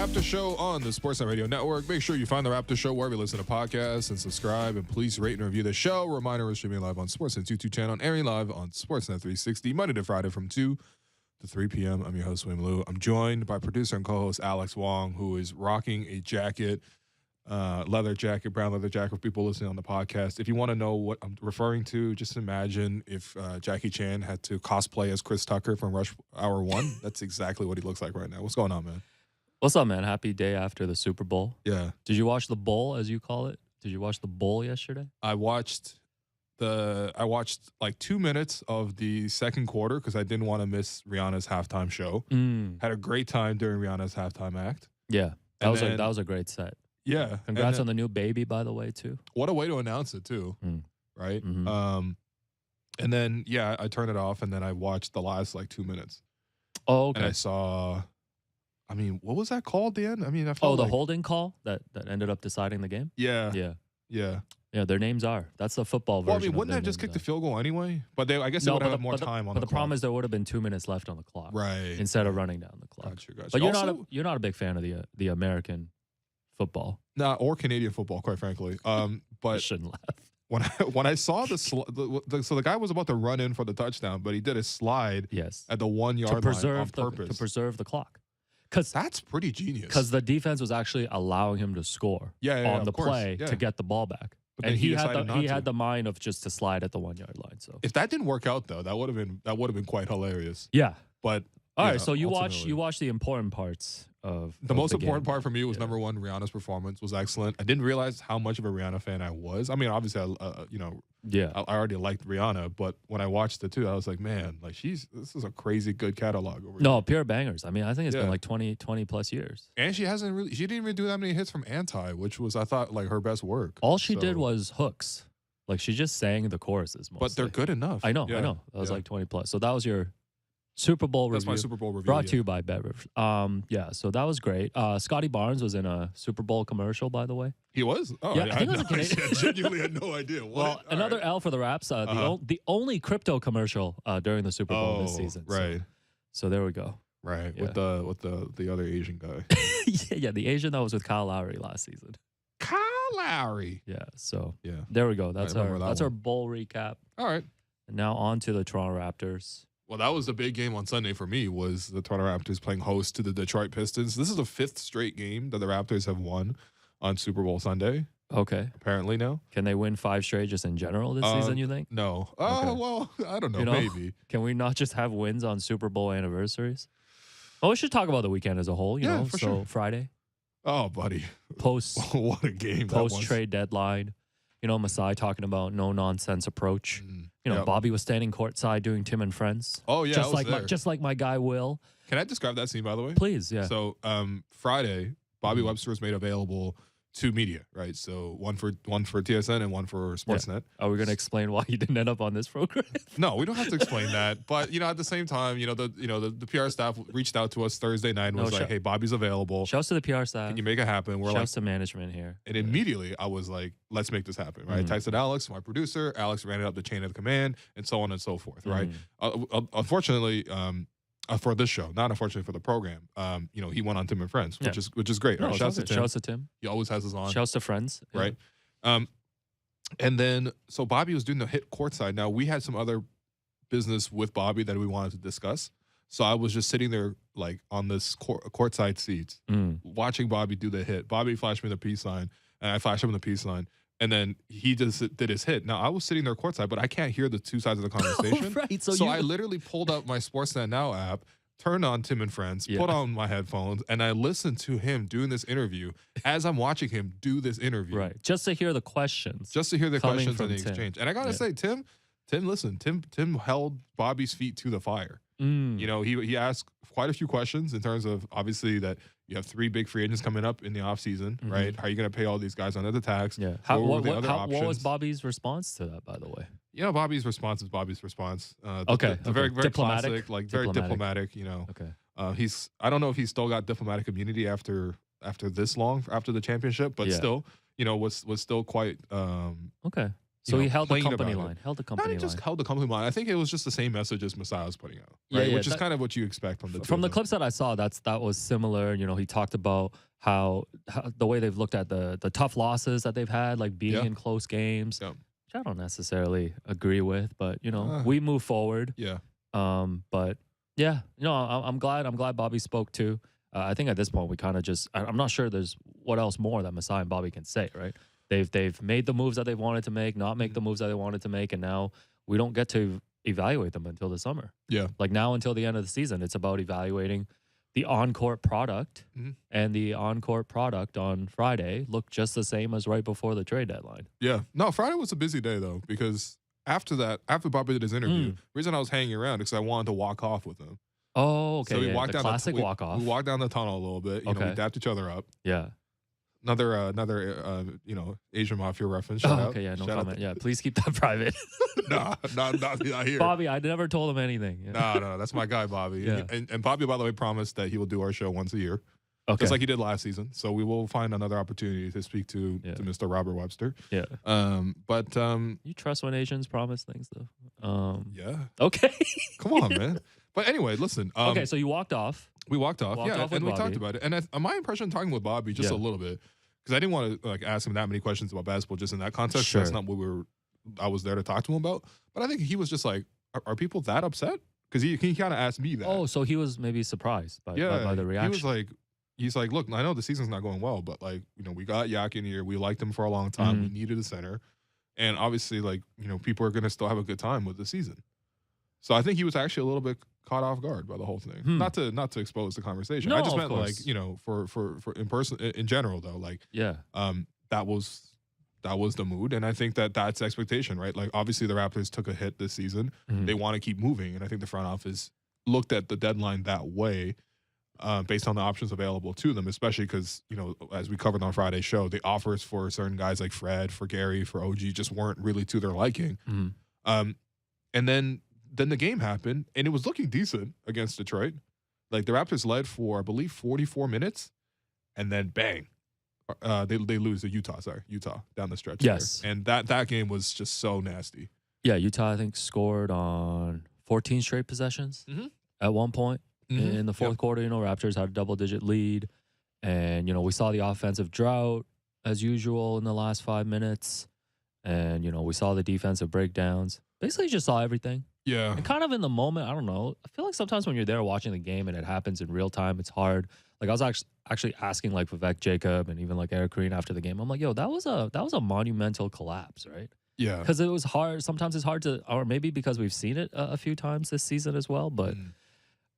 Raptors Show on the Sportsnet Radio Network. Make sure you find the Raptors Show wherever you listen to podcasts and subscribe. And please rate and review the show. Reminder, we're streaming live on Sportsnet's YouTube channel and airing live on Sportsnet 360, Monday to Friday from 2 to 3 p.m. I'm your host, William Liu. I'm joined by producer and co-host Alex Wong, who is rocking a jacket, leather jacket, brown leather jacket for people listening on the podcast. If you want to know what I'm referring to, just imagine if Jackie Chan had to cosplay as Chris Tucker from Rush Hour 1. That's exactly what he looks like right now. What's going on, man? What's up, man? Happy day after the Super Bowl. Yeah. Did you watch the bowl, as you call it? Did you watch the bowl yesterday? I watched like 2 minutes of the second quarter because I didn't want to miss Rihanna's halftime show. Had a great time during Rihanna's halftime act. Yeah. That was a great set. Yeah. Congrats on the new baby, by the way, too. What a way to announce it, too. Right? Mm-hmm. And then, yeah, I turned it off, and then I watched the last, like, 2 minutes. Oh, okay. And I saw, I mean, what was that called, Dan? I mean, I felt the holding call that ended up deciding the game? Yeah. Yeah. Yeah. Yeah, their names are. That's the football version. Well, I mean, wouldn't that just kick the field goal anyway? But I guess they would have more time on the clock. But the problem is there would have been 2 minutes left on the clock. Right. Instead of running down the clock. Gotcha. But you're not a big fan of the American football. Nah, or Canadian football, quite frankly. But I shouldn't laugh. When I saw so the guy was about to run in for the touchdown, but he did a slide at the 1 yard line on purpose to preserve the clock. That's pretty genius. Because the defense was actually allowing him to score on the play to get the ball back. And he had the mind of just to slide at the 1 yard line. So if that didn't work out though, that would have been quite hilarious. Yeah. But all right, so you watch the important parts of the most important game. part for me was number one, Rihanna's performance was excellent. I didn't realize how much of a Rihanna fan I was. I mean, obviously, I already liked Rihanna, but when I watched it too, I was like, man, like this is a crazy good catalog over here. Pure bangers. I mean, I think it's been like 20 plus years. And she didn't even do that many hits from Anti, which was, I thought, like her best work. All she did was hooks. Like she just sang the choruses mostly. But they're good enough. I know. That was like 20 plus. So that was your Super Bowl review. That's my Super Bowl review. Brought to you by Beverage. So that was great. Scotty Barnes was in a Super Bowl commercial, by the way. He was? Oh, yeah. I think it was a Canadian. I genuinely had no idea. What? Well, another L for the Raps. The only crypto commercial during the Super Bowl this season. Right. So there we go. Right. Yeah. With the other Asian guy. yeah, the Asian that was with Kyle Lowry last season. Kyle Lowry. Yeah. So yeah. There we go. That's our bowl recap. All right. And now on to the Toronto Raptors. Well, that was the big game on Sunday for me, was the Toronto Raptors playing host to the Detroit Pistons. This is the 5th straight game that the Raptors have won on Super Bowl Sunday. Okay. Apparently now. Can they win 5 straight just in general this season, you think? No. Okay. Well, I don't know. Maybe. Can we not just have wins on Super Bowl anniversaries? Well, we should talk about the weekend as a whole, you know? For sure. Friday. Oh, buddy. What a game. Post-trade deadline. You know, Masai talking about no-nonsense approach. You know, Bobby was standing courtside doing Tim and Friends. Oh, yeah, just like my guy Will. Can I describe that scene, by the way? Please, yeah. So, Friday, Bobby Webster was made available to media, right? So one for TSN and one for Sportsnet. Yeah. Are we going to explain why you didn't end up on this program? No, we don't have to explain that. But at the same time, the PR staff reached out to us Thursday night and was like, "Hey, Bobby's available. Shouts to the PR staff. Can you make it happen?" Shouts to management here. And immediately I was like, "Let's make this happen." Right? I texted Alex, my producer. Alex ran it up the chain of command, and so on and so forth. Right? Unfortunately, for this show, not unfortunately for the program, he went on Tim and Friends, which is great. No, Shouts to Tim. Shouts to Tim. He always has us on. Shouts to Friends. Right. And then so Bobby was doing the hit courtside. Now we had some other business with Bobby that we wanted to discuss. So I was just sitting there like on this courtside seats, watching Bobby do the hit. Bobby flashed me the peace sign, and I flashed him the peace sign. And then he just did his hit. Now, I was sitting there courtside, but I can't hear the two sides of the conversation. Right. So I literally pulled up my Sportsnet Now app, turned on Tim and Friends, put on my headphones, and I listened to him doing this interview as I'm watching him do this interview. Right. Just to hear the questions. Just to hear the questions and the exchange. And I got to say, Tim, listen, Tim held Bobby's feet to the fire. He asked quite a few questions in terms of, obviously, that you have 3 big free agents coming up in the offseason, right? How are you going to pay all these guys under the tax? Yeah. What was Bobby's responce to that, by the way? Bobby's response is Bobby's response. Okay. Very, very diplomatic. classic, very diplomatic, Okay. I don't know if he's still got diplomatic immunity after this long, after the championship, but still, was still quite, okay. So he held the company line. Held the company line. Not just held the company line. I think it was just the same message as Masai was putting out, right? Which is kind of what you expect from the two. From the clips that I saw, that was similar. He talked about how the way they've looked at the tough losses that they've had, like being in close games, which I don't necessarily agree with, but we move forward. Yeah. But yeah, I'm glad Bobby spoke too. I think at this point we kind of just I'm not sure there's what else more that Masai and Bobby can say, right? They've made the moves that they wanted to make, not make the moves that they wanted to make, and now we don't get to evaluate them until the summer. Yeah. Like now until the end of the season, it's about evaluating the on-court product, and the on-court product on Friday looked just the same as right before the trade deadline. Yeah. No, Friday was a busy day though, because after Bobby did his interview, the reason I was hanging around because I wanted to walk off with him. Oh, okay. So we walked down classic walk off. We walked down the tunnel a little bit. We dapped each other up. Yeah. Another Asian Mafia reference. Shout out. Okay, yeah, no comment. Yeah, please keep that private. not here. Bobby, I never told him anything. Yeah. No, that's my guy, Bobby. Yeah. And Bobby, by the way, promised that he will do our show once a year. Okay. Just like he did last season. So we will find another opportunity to speak to Mr. Robert Webster. Yeah. But you trust when Asians promise things though? Yeah. Okay. Come on, man. But anyway, listen. Okay, so you walked off. We walked off. And we Bobby. talked about it. And my impression talking with Bobby just a little bit, because I didn't want to ask him that many questions about basketball just in that context. Sure. That's not what I was there to talk to him about. But I think he was just like, are people that upset? Because he kind of asked me that. Oh, so he was maybe surprised by the reaction. He's like, look, I know the season's not going well, but we got Yak in here. We liked him for a long time. We needed a center. And obviously, people are going to still have a good time with the season. So I think he was actually a little bit caught off guard by the whole thing. Not to expose the conversation. No, I just meant course. for in person, in general though, that was the mood, and I think that's expectation, right? Like obviously the Raptors took a hit this season. They want to keep moving, and I think the front office looked at the deadline that way, based on the options available to them, especially because as we covered on Friday's show, the offers for certain guys like Fred, for Gary, for OG just weren't really to their liking. And then the game happened, and it was looking decent against Detroit. Like the Raptors led for, I believe, 44 minutes, and then bang, they lose to Utah down the stretch. Yes, there. And that game was just so nasty. Yeah, Utah I think scored on 14 straight possessions at one point in the fourth quarter. Raptors had a double-digit lead, and we saw the offensive drought as usual in the last 5 minutes, and we saw the defensive breakdowns. Basically, just saw everything. Yeah. And kind of in the moment, I don't know. I feel like sometimes when you're there watching the game and it happens in real time, it's hard. Like I was actually asking like Vivek, Jakob, and even like Eric Green after the game. I'm like, yo, that was a monumental collapse, right? Yeah. Because it was hard. Sometimes it's hard to, or maybe because we've seen it a few times this season as well. But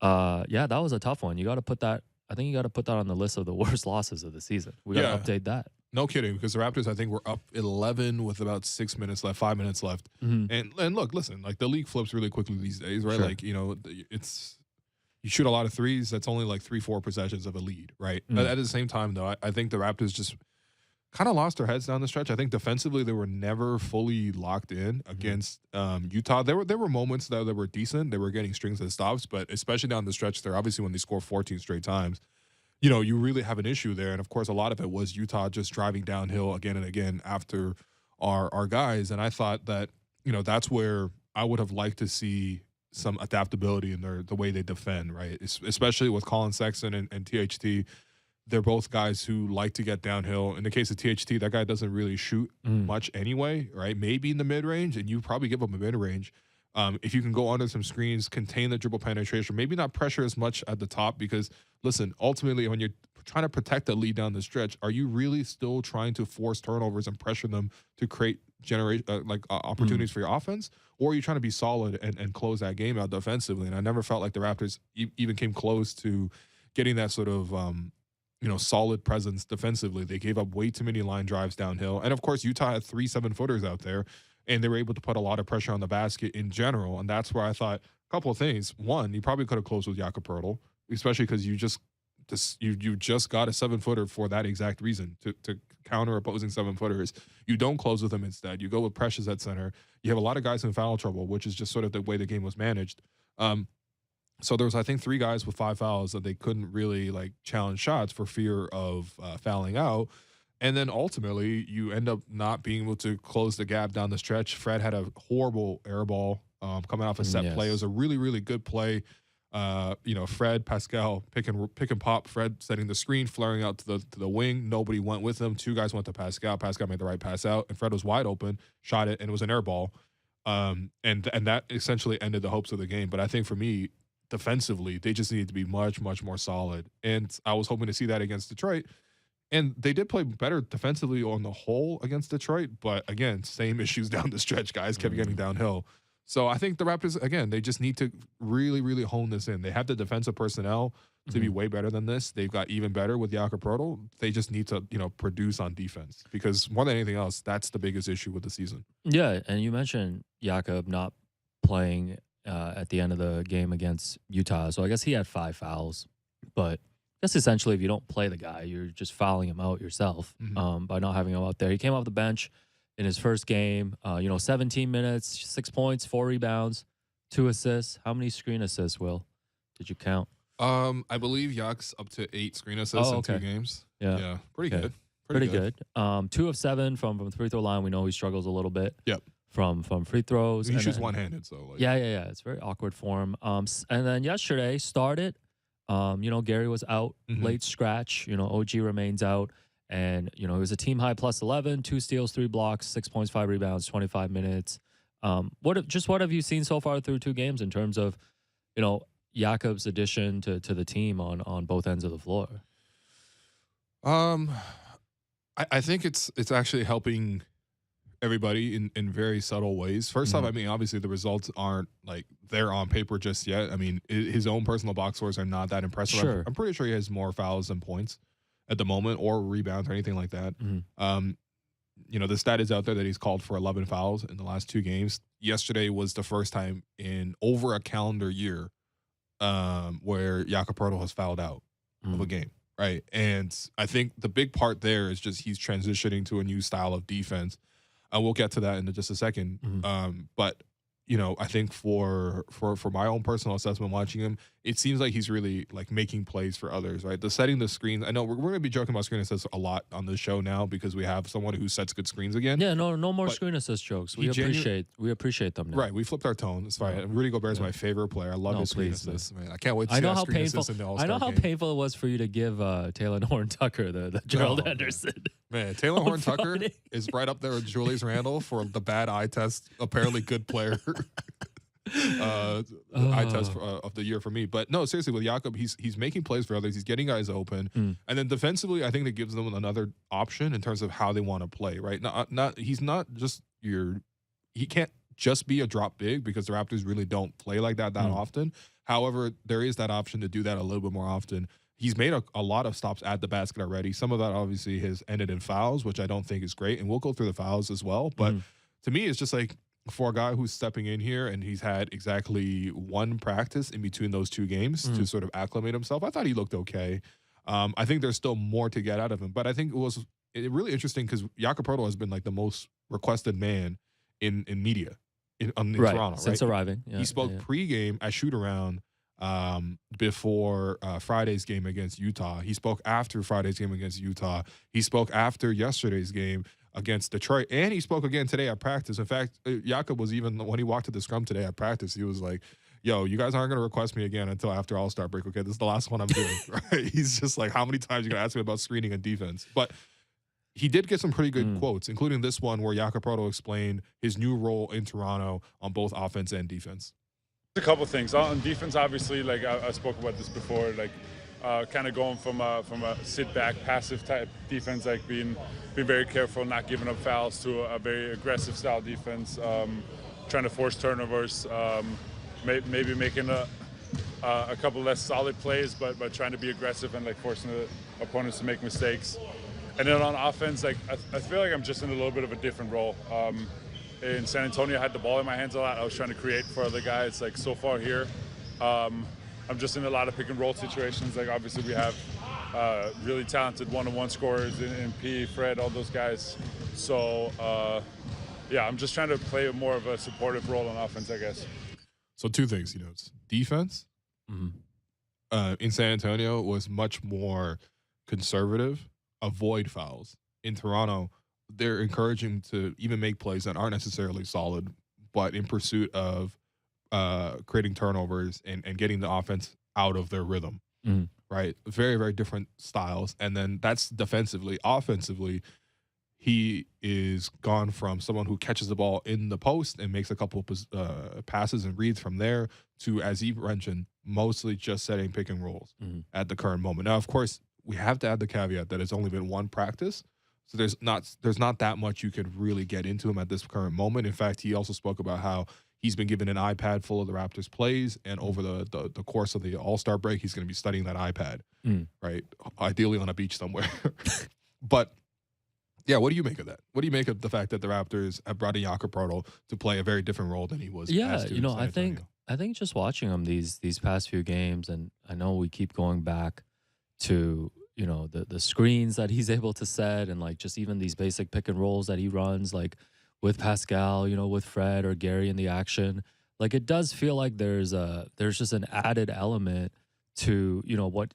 that was a tough one. You got to put that. I think you got to put that on the list of the worst losses of the season. We got to update that. No kidding, because the Raptors, I think, were up 11 with about 6 minutes left, 5 minutes left. And look, listen, like the league flips really quickly these days, right? Sure. Like, it's you shoot a lot of threes, that's only like 3-4 possessions of a lead, right? But at the same time, though, I think the Raptors just kind of lost their heads down the stretch. I think defensively they were never fully locked in against Utah. There were moments that were decent. They were getting strings and stops, but especially down the stretch there, obviously when they score 14 straight times, you really have an issue there. And of course, a lot of it was Utah just driving downhill again and again after our guys. And I thought that, that's where I would have liked to see some adaptability in the way they defend, right? Especially with Colin Sexton and THT. They're both guys who like to get downhill. In the case of THT, that guy doesn't really shoot much anyway, right? Maybe in the mid-range, and you probably give him a mid-range. If you can go under some screens, contain the dribble penetration, maybe not pressure as much at the top, because, listen, ultimately when you're trying to protect the lead down the stretch, are you really still trying to force turnovers and pressure them to create opportunities for your offense? Or are you trying to be solid and close that game out defensively? And I never felt like the Raptors even came close to getting that sort of solid presence defensively. They gave up way too many line drives downhill. And of course, Utah had 3 7-footers out there, and they were able to put a lot of pressure on the basket in general. And that's where I thought a couple of things. One, you probably could have closed with Jakob Poeltl, especially because you just got a 7-footer for that exact reason, to counter opposing 7-footers. You don't close with him instead. You go with Precious at center. You have a lot of guys in foul trouble, which is just sort of the way the game was managed. So there was, I think, 3 guys with 5 fouls that they couldn't really challenge shots for fear of fouling out. And then ultimately, you end up not being able to close the gap down the stretch. Fred had a horrible air ball coming off a set play. It was a really, really good play. Fred, Pascal, pick and pop. Fred setting the screen, flaring out to the wing. Nobody went with him. Two guys went to Pascal. Pascal made the right pass out, and Fred was wide open, shot it, and it was an air ball. And that essentially ended the hopes of the game. But I think for me, defensively, they just needed to be much, much more solid. And I was hoping to see that against Detroit. And they did play better defensively on the whole against Detroit. But again, same issues down the stretch. Guys kept getting downhill. So I think the Raptors, again, they just need to really, really hone this in. They have the defensive personnel to be way better than this. They've got even better with Jakob Poeltl. They just need to, produce on defense, because more than anything else, that's the biggest issue with the season. Yeah, and you mentioned Jakob not playing at the end of the game against Utah. So I guess he had 5 fouls. But I guess essentially if you don't play the guy, you're just fouling him out yourself by not having him out there. He came off the bench in his first game, 17 minutes, 6 points, 4 rebounds, 2 assists. How many screen assists, Will? Did you count? I believe Yak's up to 8 screen assists in 2 games. Yeah. Pretty good. Pretty good. 2 of 7 from the free throw line. We know he struggles a little bit. Yep. From free throws. He shoots one-handed, so yeah. It's very awkward for him. And then yesterday started. Gary was out, late scratch. OG remains out. And, it was a team high plus 11, 2 steals, 3 blocks, 6 points, 5 rebounds, 25 minutes. What have you seen so far through 2 games in terms of, Jakob's addition to the team on both ends of the floor? I think it's actually helping everybody in very subtle ways. First off, I mean, obviously the results aren't like they're on paper just yet. I mean, his own personal box scores are not that impressive. Sure. I'm pretty sure he has more fouls than points at the moment, or rebounds or anything like that. The stat is out there that he's called for 11 fouls in the last 2 games. Yesterday was the first time in over a calendar year where Jakob Poeltl has fouled out of a game, right? And I think the big part there is just he's transitioning to a new style of defense. We'll get to that in just a second. But I think for my own personal assessment watching him, it seems like he's really like making plays for others, right? The setting the screens. I know we're going to be joking about screen assists a lot on this show now because we have someone who sets good screens again. Yeah, no more screen assist jokes. We appreciate them now. Right, we flipped our tone. It's fine. Rudy Gobert is my favorite player. I love his screen assists. Man, I can't wait to see that screen assist in the All-Star game. Painful it was for you to give Taylor Horn-Tucker the Gerald Henderson. Man, Taylor Horn-Tucker is right up there with Julius Randle for the bad eye test. Apparently, good player. Eye test of the year for me. But no, seriously, with Jakob, he's making plays for others. He's getting guys open, and then defensively, I think that gives them another option in terms of how they want to play. Right? He's not just he can't just be a drop big because the Raptors really don't play like that often. However, there is that option to do that a little bit more often. He's made a lot of stops at the basket already. Some of that obviously has ended in fouls, which I don't think is great. And we'll go through the fouls as well. But to me, it's just like for a guy who's stepping in here and he's had exactly 1 practice in between those 2 games to sort of acclimate himself, I thought he looked okay. I think there's still more to get out of him. But I think it was really interesting because Jakob Poeltl has been like the most requested man in media in Toronto. Since arriving. He spoke pregame at shoot-around before Friday's game against Utah. He spoke after Friday's game against Utah. He spoke after yesterday's game against Detroit, and he spoke again today at practice. In fact, Jakob was even, when he walked to the scrum today at practice, he was like, yo, you guys aren't going to request me again until after All-Star break, okay? This is the last one I'm doing, right? He's just like, how many times are you going to ask me about screening and defense? But he did get some pretty good quotes, including this one where Jakob Poeltl explained his new role in Toronto on both offense and defense. A couple things on defense. Obviously, like I spoke about this before, like kind of going from a sit back, passive type defense, like being very careful, not giving up fouls, to a very aggressive style defense, trying to force turnovers, maybe making a couple less solid plays, but trying to be aggressive and like forcing the opponents to make mistakes. And then on offense, like I feel like I'm just in a little bit of a different role. In San Antonio, I had the ball in my hands a lot. I was trying to create for other guys. Like so far here, I'm just in a lot of pick and roll situations. Like obviously we have really talented one-on-one scorers in P, Fred, all those guys. So I'm just trying to play more of a supportive role on offense, I guess. So 2 things, it's defense in San Antonio was much more conservative, avoid fouls. in Toronto, they're encouraging to even make plays that aren't necessarily solid, but in pursuit of creating turnovers and getting the offense out of their rhythm. Mhm. Right? Very, very different styles. And then that's defensively. Offensively, he is gone from someone who catches the ball in the post and makes a couple of passes and reads from there to, as he mentioned, mostly just setting pick and rolls at the current moment. Now, of course, we have to add the caveat that it's only been one practice. So there's not that much you could really get into him at this current moment. In fact, he also spoke about how he's been given an iPad full of the Raptors plays, and over the course of the All-Star break, he's going to be studying that iPad, right? Ideally on a beach somewhere. But yeah, what do you make of that? What do you make of the fact that the Raptors have brought in Jakob Poeltl to play a very different role than he was? Yeah, asked to in San I think just watching him these past few games, and I know we keep going back to the screens that he's able to set, and like just even these basic pick and rolls that he runs, like with Pascal, with Fred or Gary in the action. Like it does feel like there's just an added element to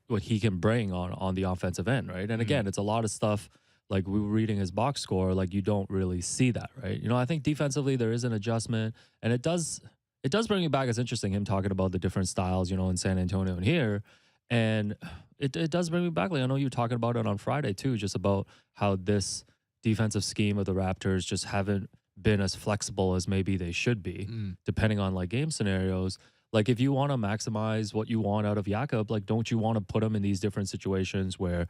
what he can bring on the offensive end, right? And again, it's a lot of stuff. Like we were reading his box score, like you don't really see that, right? I think defensively there is an adjustment, and it does bring me back. It's interesting him talking about the different styles, in San Antonio and here, and it does bring me back. Like I know you were talking about it on Friday too, just about how this defensive scheme of the Raptors just haven't been as flexible as maybe they should be, depending on like game scenarios. Like if you want to maximize what you want out of Jakob, like don't you want to put him in these different situations where,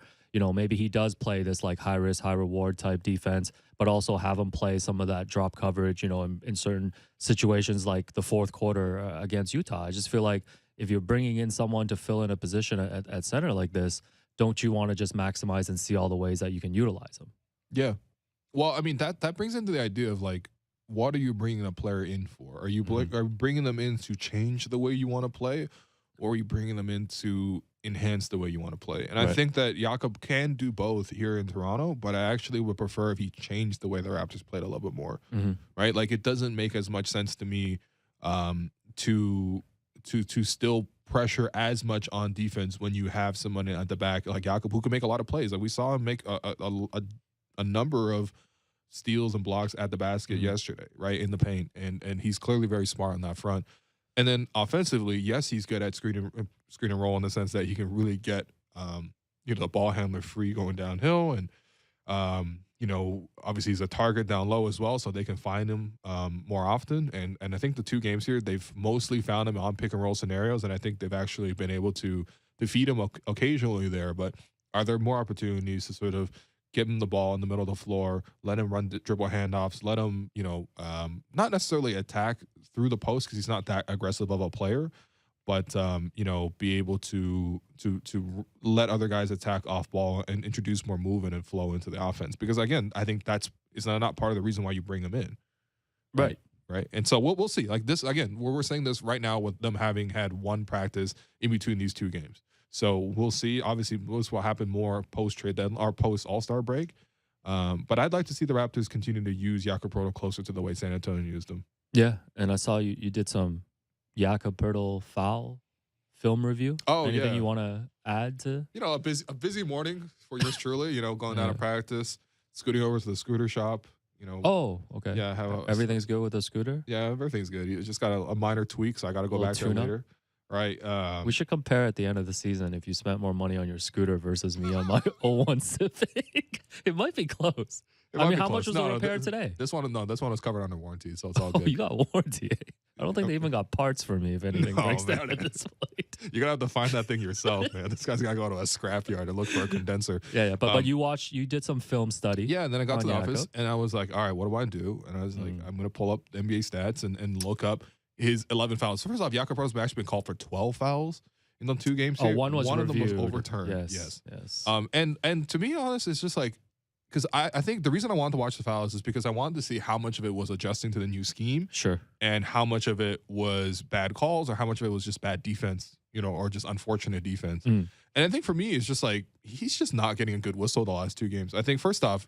maybe he does play this like high risk, high reward type defense, but also have him play some of that drop coverage, in certain situations like the fourth quarter against Utah. I just feel like if you're bringing in someone to fill in a position at center like this, don't you want to just maximize and see all the ways that you can utilize them? Yeah. Well, I mean, that brings into the idea of like, what are you bringing a player in for? Are you are you bringing them in to change the way you want to play, or are you bringing them in to enhance the way you want to play? And I think that Jakob can do both here in Toronto, but I actually would prefer if he changed the way the Raptors played a little bit more, right? Like it doesn't make as much sense to me to still pressure as much on defense when you have someone at the back like Jakob who can make a lot of plays. Like we saw him make a number of steals and blocks at the basket yesterday, right, in the paint, and he's clearly very smart on that front. And then offensively, yes, he's good at screen and roll in the sense that he can really get the ball handler free going downhill, and obviously he's a target down low as well, so they can find him more often. And I think the two games here, they've mostly found him on pick and roll scenarios, and I think they've actually been able to defeat him occasionally there. But are there more opportunities to sort of give him the ball in the middle of the floor, let him run dribble handoffs, let him, not necessarily attack through the post because he's not that aggressive of a player, but be able to let other guys attack off ball and introduce more movement and flow into the offense. Because again, I think is not part of the reason why you bring him in. Right. Right. And so we'll see. Like this again, we're saying this right now with them having had one practice in between these two games. So we'll see. Obviously, this will happen more post-trade deadline or post-All-Star break. But I'd like to see the Raptors continue to use Jakob Poeltl closer to the way San Antonio used him. Yeah, and I saw you did some Jakob Poeltl foul film review. Oh, anything you want to add to? A busy morning for yours truly. Going down to practice, scooting over to the scooter shop. Oh, okay. Yeah, everything's good with the scooter. Yeah, everything's good. You just got a minor tweak, so I got to go back there later. Right. We should compare at the end of the season if you spent more money on your scooter versus me on my 01 Civic. It might be close. I mean, how much was the repair today? This one was covered under warranty, so it's all Oh, good. you got warranty. I don't think they even got parts for me if anything breaks down at this point. You're gonna have to find that thing yourself, man. This guy's gotta go to a scrapyard and look for a condenser. Yeah. But you did some film study. Yeah, and then I got to the office and I was like, all right, what do I do? And I was like, I'm gonna pull up NBA stats and look up his 11 fouls. So first off, Jakob Poeltl's actually been called for 12 fouls in the two games here. One of them was overturned. Yes. And to be honest, it's just like, because I think the reason I wanted to watch the fouls is because I wanted to see how much of it was adjusting to the new scheme. Sure. And how much of it was bad calls or how much of it was just bad defense, or just unfortunate defense. And I think for me, it's just like, he's just not getting a good whistle the last two games. I think first off,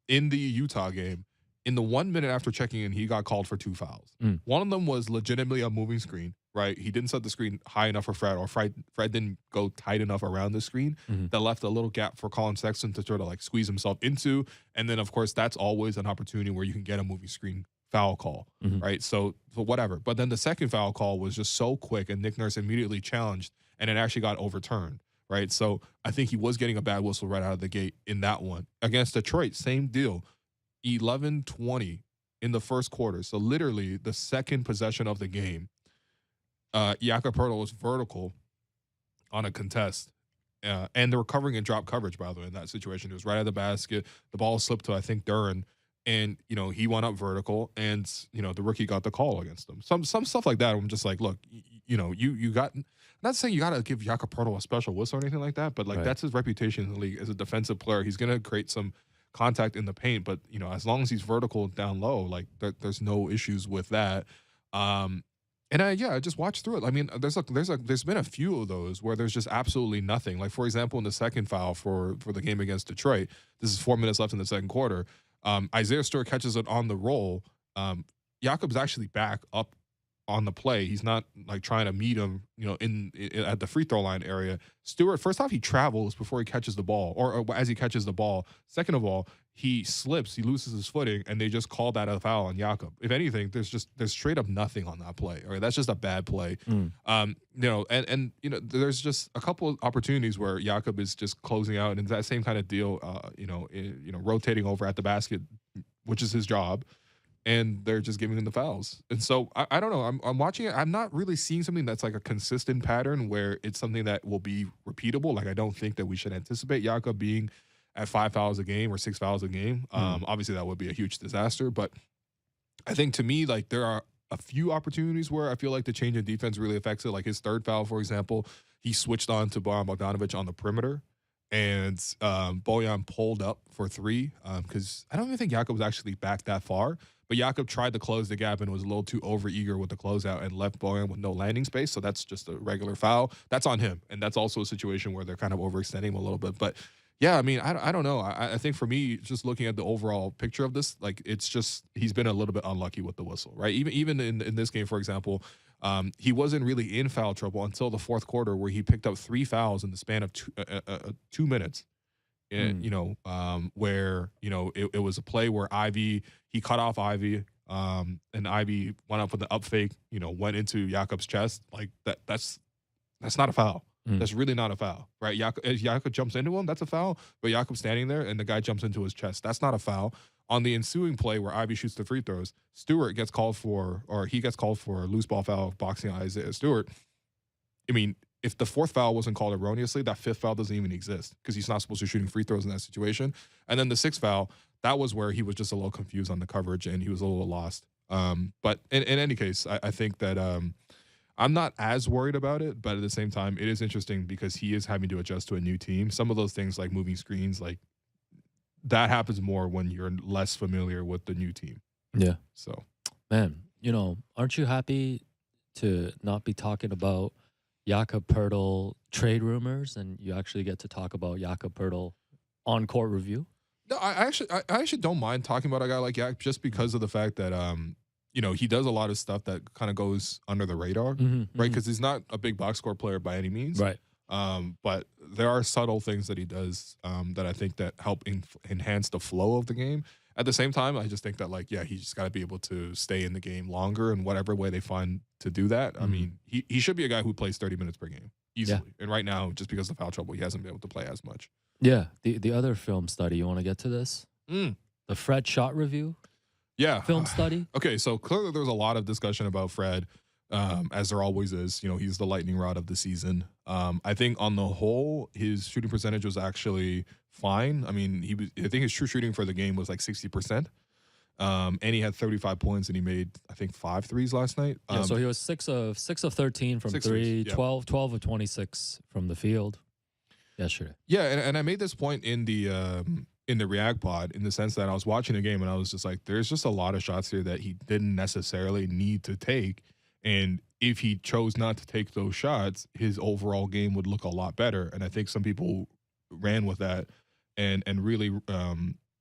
in the Utah game, in the 1 minute after checking in, he got called for 2 fouls. One of them was legitimately a moving screen. right? He didn't set the screen high enough for Fred, or Fred didn't go tight enough around the screen. That left a little gap for Colin Sexton to sort of like squeeze himself into. And then, of course, that's always an opportunity where you can get a moving screen foul call, right? So whatever. But then the second foul call was just so quick, and Nick Nurse immediately challenged, and it actually got overturned, right? So I think he was getting a bad whistle right out of the gate in that one. Against Detroit, same deal. 11-20 in the first quarter. So literally the second possession of the game, Jakob Poeltl was vertical on a contest. And they were covering in drop coverage, by the way, in that situation. It was right at the basket. The ball slipped to, I think, Duran. And, he went up vertical, and, the rookie got the call against him. Some stuff like that. I'm just like, look, you got – not saying you got to give Jakob Poeltl a special whistle or anything like that, but, like, that's his reputation in the league as a defensive player. He's going to create some contact in the paint, but, as long as he's vertical down low, like, there's no issues with that. I just watched through it. I mean, there's been a few of those where there's just absolutely nothing. Like, for example, in the second foul for the game against Detroit, this is 4 minutes left in the second quarter. Isaiah Stewart catches it on the roll. Jakob's actually back up on the play. He's not like trying to meet him, in at the free throw line area. Stewart, first off, he travels before he catches the ball, or as he catches the ball. Second of all, he slips, he loses his footing, and they just call that a foul on Jakob. If anything, there's straight up nothing on that play. All right, that's just a bad play. There's just a couple of opportunities where Jakob is just closing out, and that same kind of deal, rotating over at the basket, which is his job, and they're just giving him the fouls. And so I don't know. I'm watching it. I'm not really seeing something that's like a consistent pattern where it's something that will be repeatable. Like, I don't think that we should anticipate Jakob being at 5 fouls a game or 6 fouls a game. Obviously, that would be a huge disaster. But I think, to me, like, there are a few opportunities where I feel like the change in defense really affects it. Like his third foul, for example, he switched on to Bojan Bogdanovic on the perimeter, and Bojan pulled up for three because I don't even think Jakob was actually back that far. But Jakob tried to close the gap and was a little too overeager with the closeout and left Bojan with no landing space. So that's just a regular foul. That's on him. And that's also a situation where they're kind of overextending him a little bit. But yeah, I mean, I don't know. I think for me, just looking at the overall picture of this, like, it's just he's been a little bit unlucky with the whistle, right? Even in this game, for example, he wasn't really in foul trouble until the fourth quarter, where he picked up 3 fouls in the span of 2 minutes. Where it was a play where he cut off Ivy, and Ivy went up with the up fake, went into Jakob's chest. Like that's not a foul. That's really not a foul, right? Jakob jumps into him, that's a foul. But Jakob's standing there, and the guy jumps into his chest. That's not a foul. On the ensuing play where Ivy shoots the free throws, Stewart gets called for, or he gets called for a loose ball foul, boxing Isaiah Stewart. I mean, if the fourth foul wasn't called erroneously, that fifth foul doesn't even exist because he's not supposed to be shooting free throws in that situation. And then the sixth foul, that was where he was just a little confused on the coverage and he was a little lost. But in any case, I think that I'm not as worried about it, but at the same time, it is interesting because he is having to adjust to a new team. Some of those things like moving screens, like that happens more when you're less familiar with the new team. Yeah. So, man, aren't you happy to not be talking about Jakob Poeltl trade rumors, and you actually get to talk about Jakob Poeltl on court review? No, I actually don't mind talking about a guy like Jakob just because of the fact that he does a lot of stuff that kind of goes under the radar, right? Because he's not a big box score player by any means, right? But there are subtle things that he does that I think that help enhance the flow of the game. At the same time, I just think that, like, yeah, he's just got to be able to stay in the game longer in whatever way they find to do that. I mean, he should be a guy who plays 30 minutes per game easily. Yeah. And right now, just because of foul trouble, he hasn't been able to play as much. Yeah. The other film study, you want to get to this? The Fred shot review? Yeah. Film study? Okay, so clearly there's a lot of discussion about Fred, as there always is. He's the lightning rod of the season. I think on the whole, his shooting percentage was actually fine. I mean, I think his true shooting for the game was like 60%. And he had 35 points, and he made, I think, 5 threes last night. So he was 6 of 13 from 3, 12 of 26 from the field yesterday. Yeah, and I made this point in the React pod, in the sense that I was watching the game and I was just like, there's just a lot of shots here that he didn't necessarily need to take. And if he chose not to take those shots, his overall game would look a lot better. And I think some people ran with that and really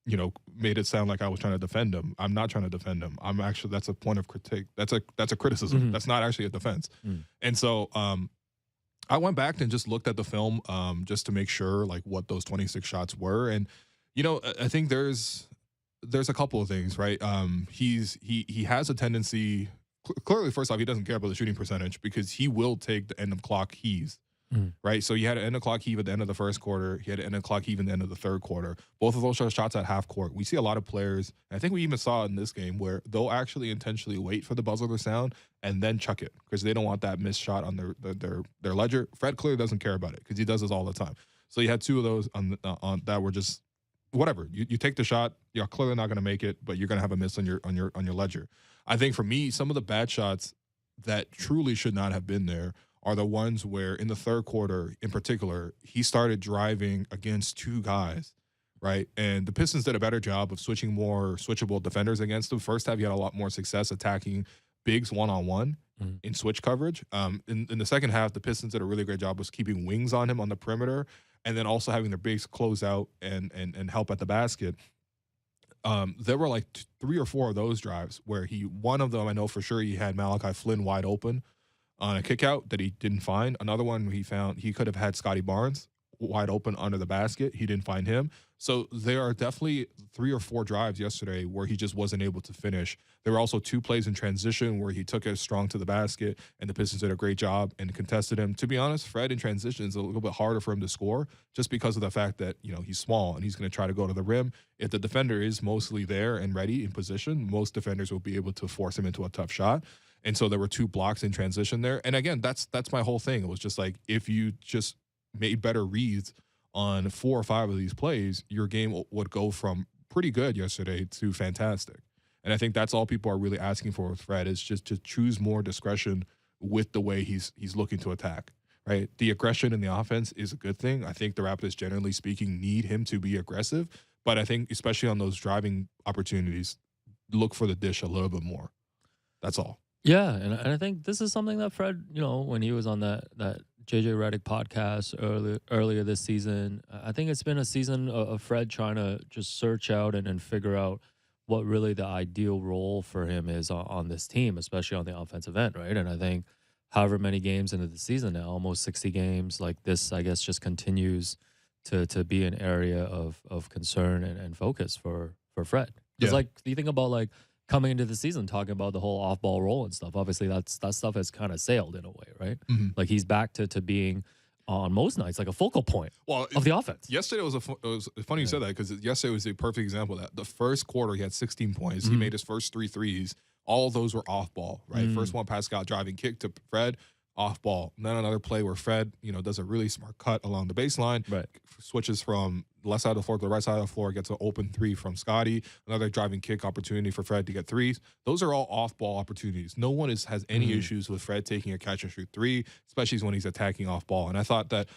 made it sound like I was trying to defend him. I'm not trying to defend him. I'm actually, that's a point of critique. That's a criticism. That's not actually a defense. And so I went back and just looked at the film just to make sure like what those 26 shots were. And I think there's a couple of things, right? He has a tendency. Clearly, first off, he doesn't care about the shooting percentage because he will take the end of clock heaves. Right, so he had an end of clock heave at the end of the first quarter. He had an end of clock heave at the end of the third quarter. Both of those shots at half court. We see a lot of players. I think we even saw it in this game where they'll actually intentionally wait for the buzzer to sound and then chuck it because they don't want that missed shot on their ledger. Fred clearly doesn't care about it because he does this all the time. So you had two of those on that were just whatever. You take the shot, you're clearly not going to make it, but you're going to have a miss on your ledger. I think for me, some of the bad shots that truly should not have been there are the ones where in the third quarter in particular, he started driving against two guys, right? And the Pistons did a better job of switching more switchable defenders against him. First half, he had a lot more success attacking bigs one-on-one in switch coverage. In the second half, the Pistons did a really great job of keeping wings on him on the perimeter and then also having their bigs close out and help at the basket. There were like 3 or 4 of those drives where one of them, I know for sure he had Malachi Flynn wide open on a kick out that he didn't find. Another one he could have had Scotty Barnes wide open under the basket. He didn't find him. So there are definitely 3 or 4 drives yesterday where he just wasn't able to finish. There were also 2 plays in transition where he took it strong to the basket and the Pistons did a great job and contested him. To be honest, Fred in transition is a little bit harder for him to score just because of the fact that, he's small and he's going to try to go to the rim. If the defender is mostly there and ready in position, most defenders will be able to force him into a tough shot. And so there were 2 blocks in transition there. And again, that's my whole thing. It was just like, if you just made better reads on 4 or 5 of these plays, your game would go from pretty good yesterday to fantastic. And I think that's all people are really asking for with Fred is just to choose more discretion with the way he's looking to attack, right? The aggression in the offense is a good thing. I think the Raptors, generally speaking, need him to be aggressive. But I think especially on those driving opportunities, look for the dish a little bit more. That's all. Yeah, and I think this is something that Fred, when he was on that JJ Redick podcast earlier this season, I think it's been a season of Fred trying to just search out and figure out what really the ideal role for him is on this team, especially on the offensive end, right? And I think however many games into the season now, almost 60 games, like this, I guess, just continues to be an area of concern and focus for Fred. Because, you think about, coming into the season talking about the whole off-ball role and stuff. Obviously, that stuff has kind of sailed in a way, right? Like he's back to being on most nights like a focal point of the offense. Yesterday it was funny you said that because yesterday was a perfect example of that. The first quarter he had 16 points. He made his first 3 threes. All of those were off-ball, right? First one, Pascal driving kick to Fred, off-ball. And then another play where Fred, does a really smart cut along the baseline, right? Switches from the left side of the floor to the right side of the floor, gets an open 3 from Scotty, another driving kick opportunity for Fred to get threes. Those are all off-ball opportunities. No one has any issues with Fred taking a catch-and-shoot 3, especially when he's attacking off-ball. And I thought that,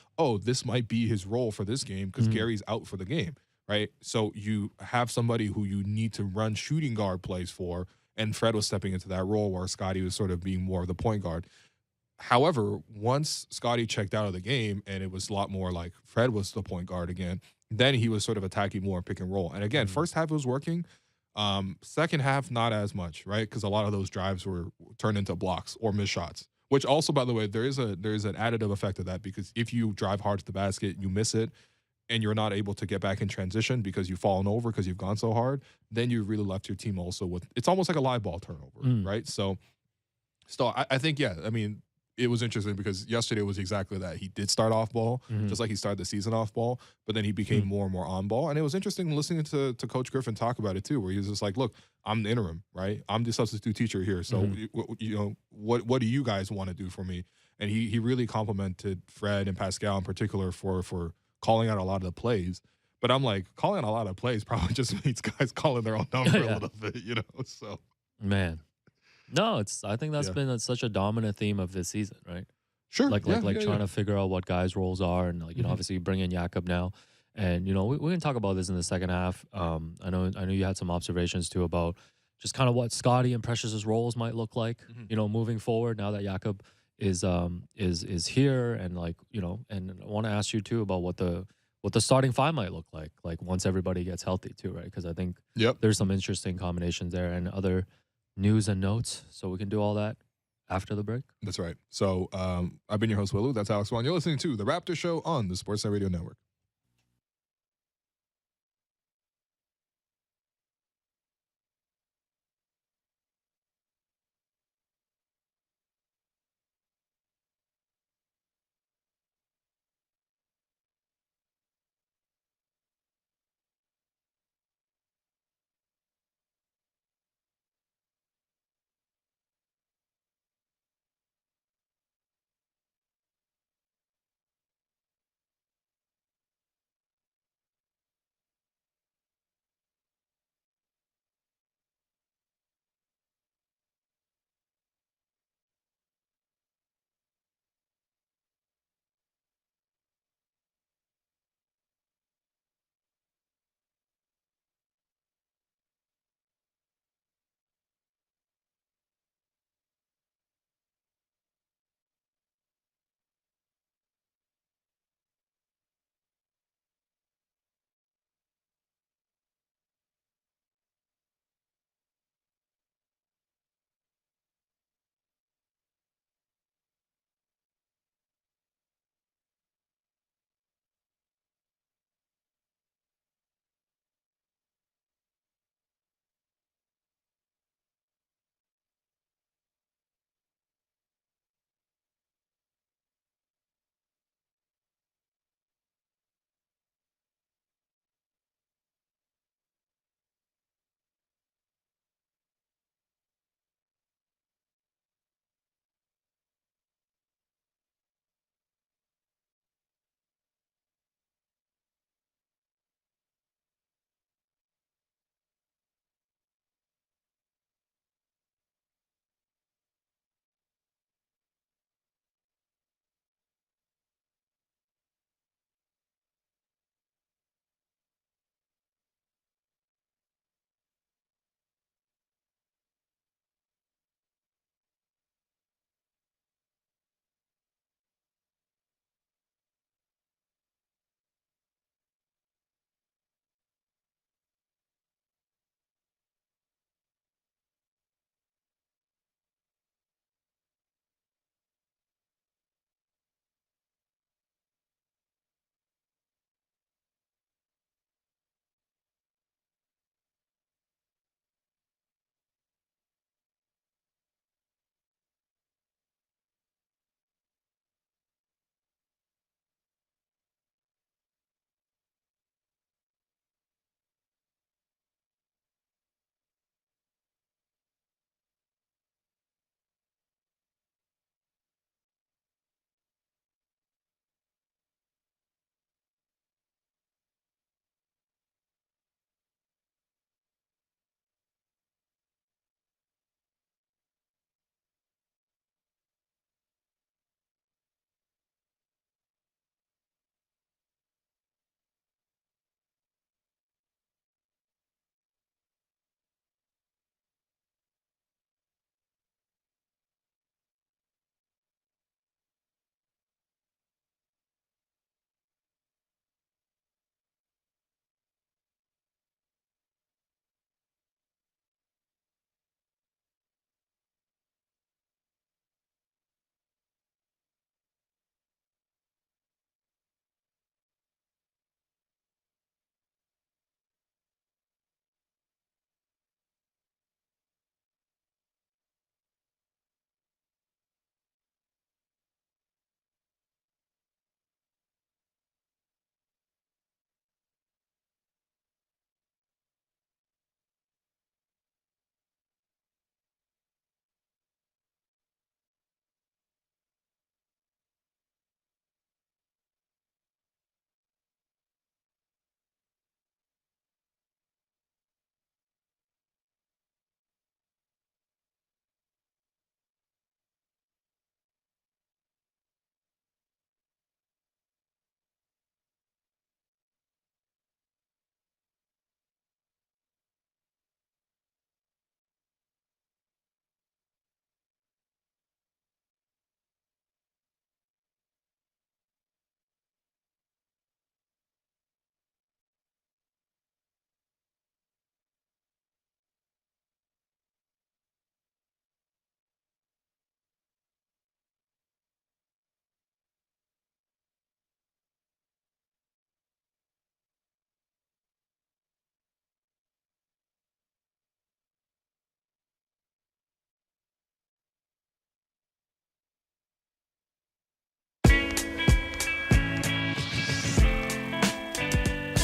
this might be his role for this game because Gary's out for the game, right? So you have somebody who you need to run shooting guard plays for, and Fred was stepping into that role where Scotty was sort of being more of the point guard. However, once Scotty checked out of the game and it was a lot more like Fred was the point guard again, then he was sort of attacking more pick and roll. And again, first half it was working. Second half, not as much, right? Because a lot of those drives were turned into blocks or missed shots, which also, by the way, there is an additive effect of that because if you drive hard to the basket, you miss it, and you're not able to get back in transition because you've fallen over because you've gone so hard, then you really left your team also with – it's almost like a live ball turnover, right? So I think, it was interesting because yesterday was exactly that. He did start off ball, just like he started the season off ball, but then he became more and more on ball. And it was interesting listening to Coach Griffin talk about it too, where he was just like, look, I'm the interim, right? I'm the substitute teacher here. So, what do you guys want to do for me? And he really complimented Fred and Pascal in particular for calling out a lot of the plays. But I'm like, calling out a lot of plays probably just means guys calling their own number a little bit, so. Man. No, I think that's been such a dominant theme of this season, right? Sure. Trying to figure out what guys' roles are, and obviously you bring in Jakob now, and we can talk about this in the second half. I know you had some observations too about just kind of what Scotty and Precious's roles might look like, moving forward now that Jakob is here, and and I want to ask you too about what what the starting five might look like once everybody gets healthy too, right? Because I think Yep. there's some interesting combinations there and other news and notes. So we can do all that after the break. That's right. So I've been your host, Willu. That's Alex Wong. You're listening to The Raptors Show on the Sportsnet Radio Network.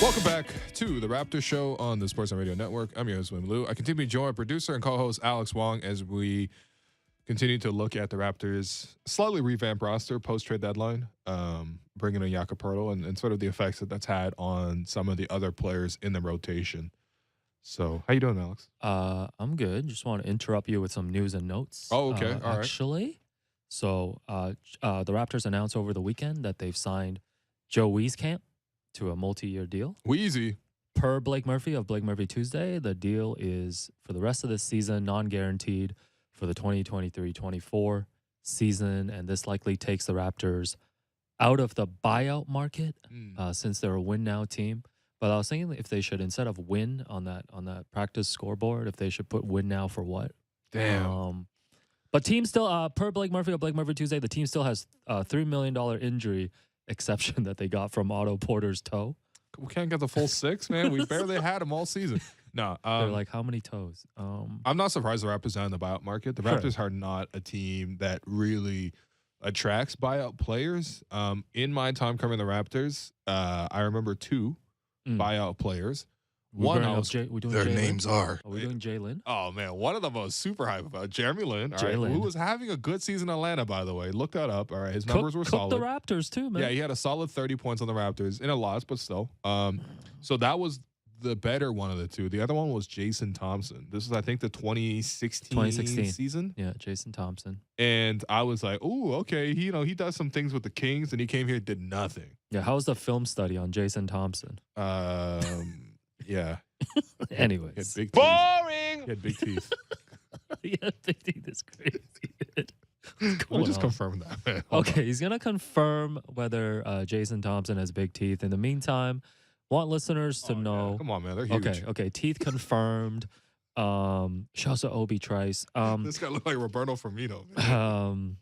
Welcome back to the Raptors Show on the Sportsnet Radio Network. I'm your host, William Liu. I continue to join producer and co-host Alex Wong as we continue to look at the Raptors' slightly revamped roster post-trade deadline, bringing in Jakob Poeltl and sort of the effects that that's had on some of the other players in the rotation. So, how you doing, Alex? I'm good. Just want to interrupt you with some news and notes. Oh, okay. All right. Actually, so the Raptors announced over the weekend that they've signed Joe Wieskamp to a multi-year deal. Wheezy. Per Blake Murphy of Blake Murphy Tuesday, the deal is for the rest of this season, non-guaranteed for the 2023-24 season, and this likely takes the Raptors out of the buyout market since they're a win-now team. But I was thinking if they should, instead of win on that practice scoreboard, if they should put win now for what? Damn. But team still, per Blake Murphy of Blake Murphy Tuesday, the team still has a $3 million injury exception that they got from Otto Porter's toe. We can't get the full 6, man. We barely had him all season. No, they're like, how many toes? I'm not surprised the Raptors are in the buyout market. The Raptors are not a team that really attracts buyout players. In my time covering the Raptors, I remember 2 buyout players. One, their names are. Are we doing Jalen? Oh, man. One of them I was super hype about. Jeremy Lin. All right, Jalen. who was having a good season in Atlanta, by the way. Look that up. All right. His numbers were solid. the Raptors, too, man. Yeah, he had a solid 30 points on the Raptors in a loss, but still. So that was the better one of the 2. The other one was Jason Thompson. This is, I think, the 2016 season. Yeah, Jason Thompson. And I was like, "Ooh, okay." He does some things with the Kings, and he came here, did nothing. Yeah, how's the film study on Jason Thompson? Yeah. Anyways, He had big teeth. Boring. He had big teeth. Yeah, big teeth is crazy. Let me just confirm that, man. Hold Okay, he's gonna confirm whether Jason Thompson has big teeth. In the meantime, want listeners to know. Yeah. Come on, man. They're huge. Okay. Teeth confirmed. Shouts to Obi Trice. This guy looked like Roberto Firmino. Man.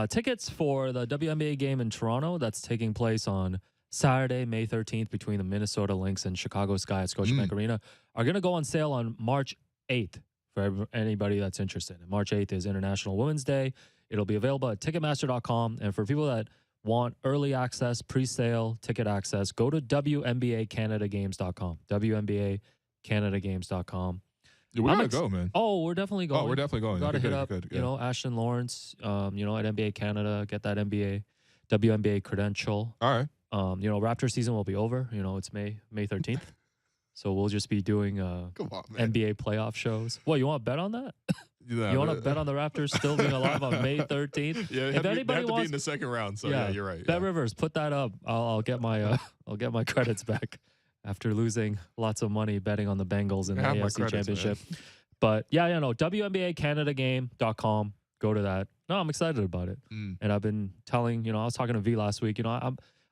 Tickets for the WNBA game in Toronto that's taking place on Saturday, May 13th, between the Minnesota Lynx and Chicago Sky at Scotiabank Arena, are going to go on sale on March 8th for anybody that's interested. And March 8th is International Women's Day. It'll be available at Ticketmaster.com. And for people that want early access, pre-sale ticket access, go to WNBACanadaGames.com. WNBACanadaGames.com. Yeah, we gotta go, man. Oh, we're definitely going. Oh, we're definitely going. Got to hit up, yeah. Ashton Lawrence, at NBA Canada, get that WNBA credential. All right. Raptor season will be over. It's May 13th. So we'll just be doing Come on, man. NBA playoff shows. What, you want to bet on that? Yeah, you want to bet on the Raptors still being alive on May 13th? Yeah, if anybody wants to wants be in the second round, so yeah, you're right. Bet Rivers, put that up. I'll get my credits back after losing lots of money betting on the Bengals in the AFC Championship. Man. But WNBACanadaGame.com. Go to that. No, I'm excited about it. And I've been telling, I was talking to V last week.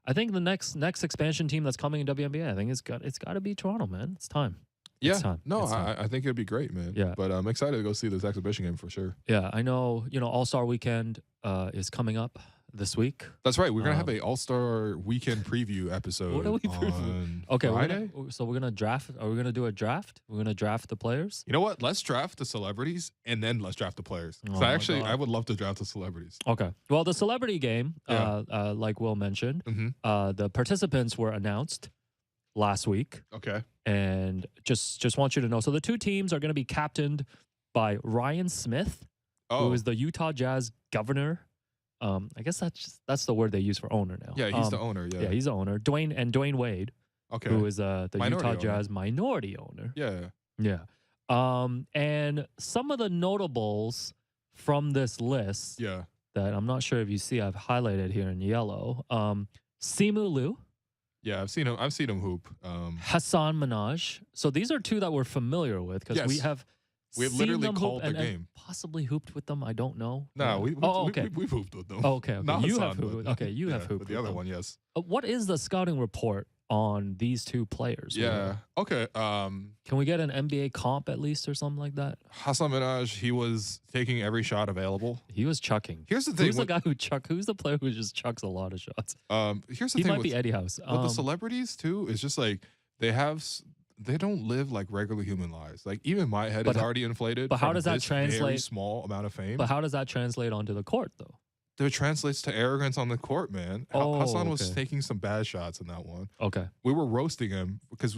I think the next expansion team that's coming in WNBA, I think it's got to be Toronto, man. It's time. Yeah. It's time. No, it's time. I think it'd be great, man. Yeah. But I'm excited to go see this exhibition game for sure. Yeah, I know, All-Star Weekend is coming up this week. That's right. We're going to have a All-Star Weekend preview episode What are we on Okay, Friday. we're going to draft. Are we going to do a draft? We're going to draft the players? You know what? Let's draft the celebrities, and then let's draft the players. Oh So my actually, God. I would love to draft the celebrities. Okay. Well, the celebrity game, like Will mentioned, the participants were announced last week. Okay. And just want you to know. So the 2 teams are going to be captained by Ryan Smith, who is the Utah Jazz governor. I guess that's the word they use for owner now. Yeah, he's the owner. Yeah. Yeah, he's the owner. Dwayne Wade, Okay. who is the Minority Utah owner. Jazz minority owner. Yeah. Yeah. And some of the notables from this list Yeah. that I'm not sure if you see, I've highlighted here in yellow. Simu Liu, Yeah, I've seen him hoop. Hassan Minaj. So these are 2 that we're familiar with because we Yes. have We have seen literally them called hoop the and game. possibly hooped with them. I don't know. No, Yeah. we've hooped with them. Oh, okay. Not You Hassan, have hooped. but- Okay, you have yeah, hooped but the with other them. one, yes. What is the scouting report on these 2 players? Yeah. Okay. Can we get an NBA comp at least or something like that? Hassan Minaj, he was taking every shot available. He was chucking. Here's the thing. Who's the guy who who's the player who just chucks a lot of shots? Here's the He thing. might with, be Eddie House. with the celebrities too, is just like they don't live like regular human lives. Like even my head is already inflated. But how from does that this very translate? small amount of fame. But how does that translate onto the court though? It translates to arrogance on the court, man. Hassan was taking some bad shots in that one. Okay. We were roasting him because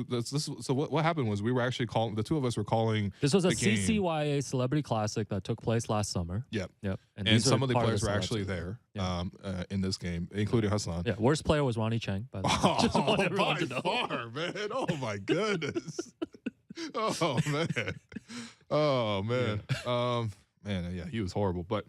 so what happened was we were actually calling, the two of us were calling. This was a game. CCYA Celebrity Classic that took place last summer. Yep. And some of the players were actually there in this game, including Hassan. Yeah. Worst player was Ronnie Chang, by the way. Just want everyone to know. Far, man. Oh, my goodness. Oh, man. Oh, man. Yeah, he was horrible. But